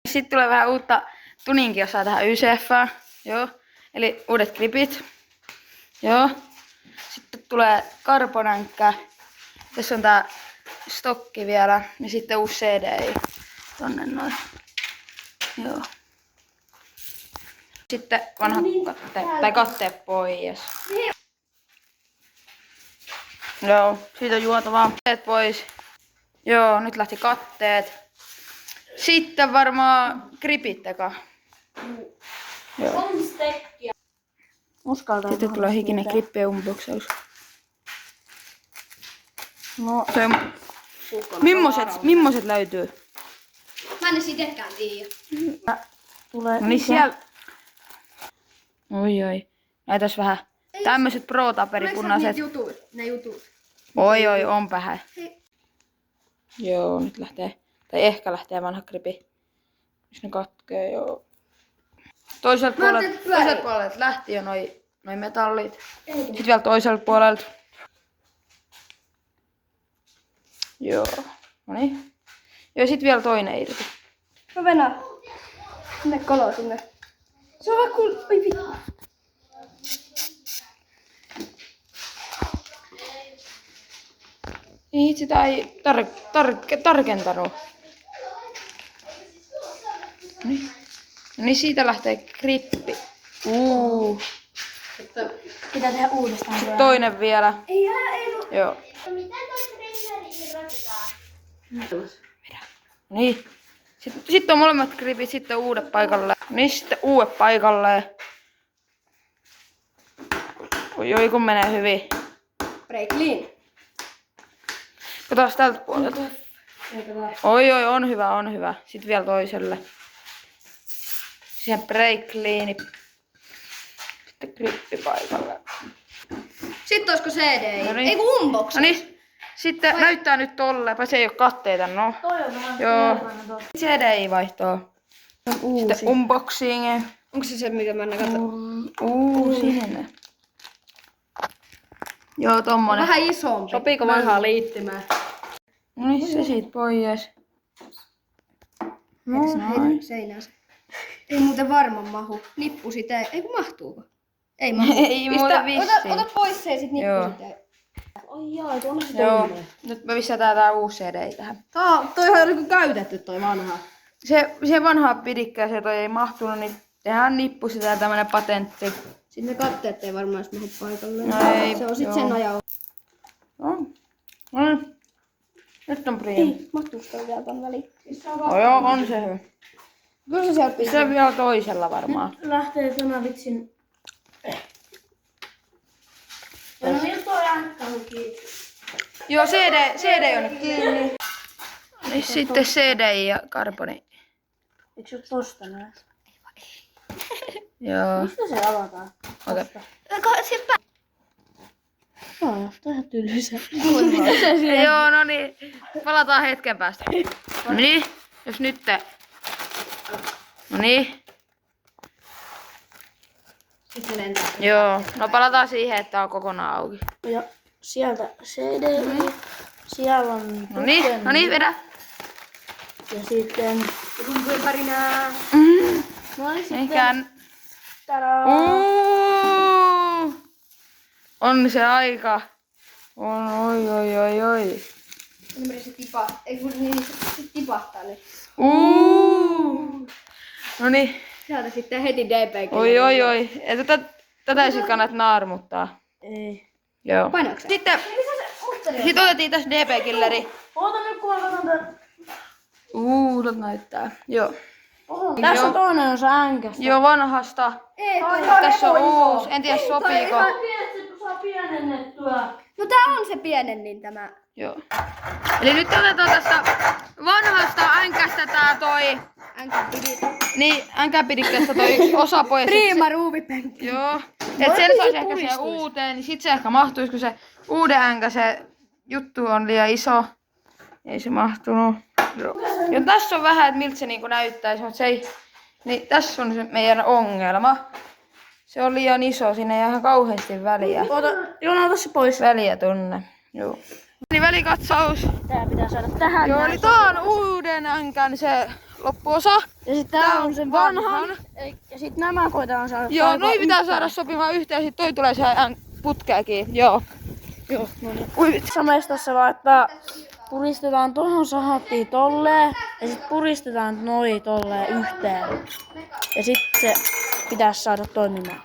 Sitten tulee vähän uutta tuninkiossaa tähän YCF:ään. Joo. Eli uudet klipit. Joo. Sitten tulee karbonänkkä. Tässä on tää stokki vielä. Ja sitten uusi CDI. Tonne noin. Joo. Sitten vanha katteet pois. Joo, siitä on juotavaa. Katteet pois. Joo, nyt lähti katteet. Sitten varmaan gripit eka. Joo. Sitten tulee hikinen grippi unboxaus. No, se on... Mimmoset löytyy? Mä en sitekään tiedä. Tulee no niin siellä. Oi. Näytäis vähän. Tämmöiset pro-taperipunaiset. Ne jutut. Oi, on vähän. Joo, nyt lähtee. Tai ehkä lähtee vanha gripi. Jos ne katkee, joo. Toiselta puolelta lähti jo noi metallit. Sitten vielä toiselta puolelta. Joo. Noniin. Ja sit vielä toinen irti. No Venä. Sinne kolo sinne. Se on vaan kun... Oi vittu. Niin sitä ei tarkentanut. Niin siitä lähtee grippi. Pitää tehdä uudestaan. Sitten toinen vielä. Ei. Joo. Miten toi trenneri irrotetaan? Niin. Sitten on molemmat gripit, sitten uudet paikalle. Niin sitten uudet paikalle. Oi kun menee hyvin. Break clean. Katsotaan tältä puolelta. Oi on hyvä. Sitten vielä toiselle. Siihen break cleani. Sitten grippi paikalle. Sitten olisiko CD? Noniin. Ei kun unboxi. Noniin. Sitten näyttää nyt tolle, se ei oo katteita, no. Joo. CDI vaihtoo. Sitten unboxing. Onko se mikä mä katson? Sinne. Joo, tommonen. Vähän isompi. Sopiiko vanhaa liittymään? No niin, se siitä pois. Heitä seinään. Ei muuten varmaan mahu. Nippu sitä ei kun mahtuuko? Ei mahu. Ei muuten vissiin. Ota pois se ja sit nippu Joo. sitä. Ai jaa, tuonne se Joo. toinen. Nyt me lisätään tää uusi CD tähän. Toihan on niinku käytetty toi vanha. Se vanhaa pidikkääseen toi ei mahtunut, niin tehdään nippu sitä ja tämmönen patentti. Sitten ne katteet ei varmaan mahu paikalle. No ei, se on sit joo. sen ajan. No. Nyt on priim. Ei, mahtuuko toi vielä tän väliin? Joo, on se hyvä. Kyllä se sieltä Se on vielä toisella varmaan. lähtee tämä vitsin. Ja no nyt on jättänyt kiinni. Joo, CD on nyt kiinni. Niin sitten CDI ja karboni. Eikö se oo tosta näin? Joo. Mistä se avataan? Okei. Joo, toi on ihan tylsä. Joo, no niin. Palataan hetken päästä. No niin. Jos nyt No niin. Sitten se lentää. Joo. No palataan siihen, että on kokonaan auki. Ja sieltä CD. Siellä on No niin, vedä. ja sitten rumpujen pärinää. No niin sitten. Eikä... Tadaa! On se aika. On, oi. Se tipahtaa. Ei kun niin, se tipahtaa nyt. No niin. Sieltä sitten heti DP. Oi. Ei tätä ei sit kannata naarmuttaa. Ei. Joo. Painaako se? Sitten otettiin tässä DP-killeri. Oota nyt kun mä katson tän. Tuolta näyttää. Joo. Tässä on toinen osa änkästä. Joo, vanhasta. Ei, Tässä on uusi. En tiedä sopiiko. saa pienennettyä. No tää on se pienenin tämä. Joo. Eli nyt otetaan tästä vanhasta änkästä tää toi. Niin, änkäpidikkeestä toi yksi osa pois. Prima ruuvipenkki. Joo. Et sen saisi ehkä siihen uuteen, niin sit se ehkä mahtuisi, kun se uuden änkä se juttu on liian iso. Ei se mahtunut. Ja tässä on vähän, että miltä se niinku näyttäisi, mutta se ei... Niin tässä on se meidän ongelma. Se on liian iso, siinä ei ihan kauheasti väliä. Ota se pois. Väliä tonne. Joo. Niin välikatsaus. Tää pitää saada tähän. Joo, näin. eli tää on uuden änkän se loppuosa. Ja sit tää on sen vanhan. Ja sit nämä koitetaan saada. Joo, noi pitää saada sopimaan yhteen ja sit toi tulee siihen putkeekin. Joo. Joo, no niin. Ui vitsi. Samestassa vaan, että puristetaan tohon sahattiin tolleen. Ja sit puristetaan noi tolleen yhteen. Ja sit se pitäisi saada toimimaan.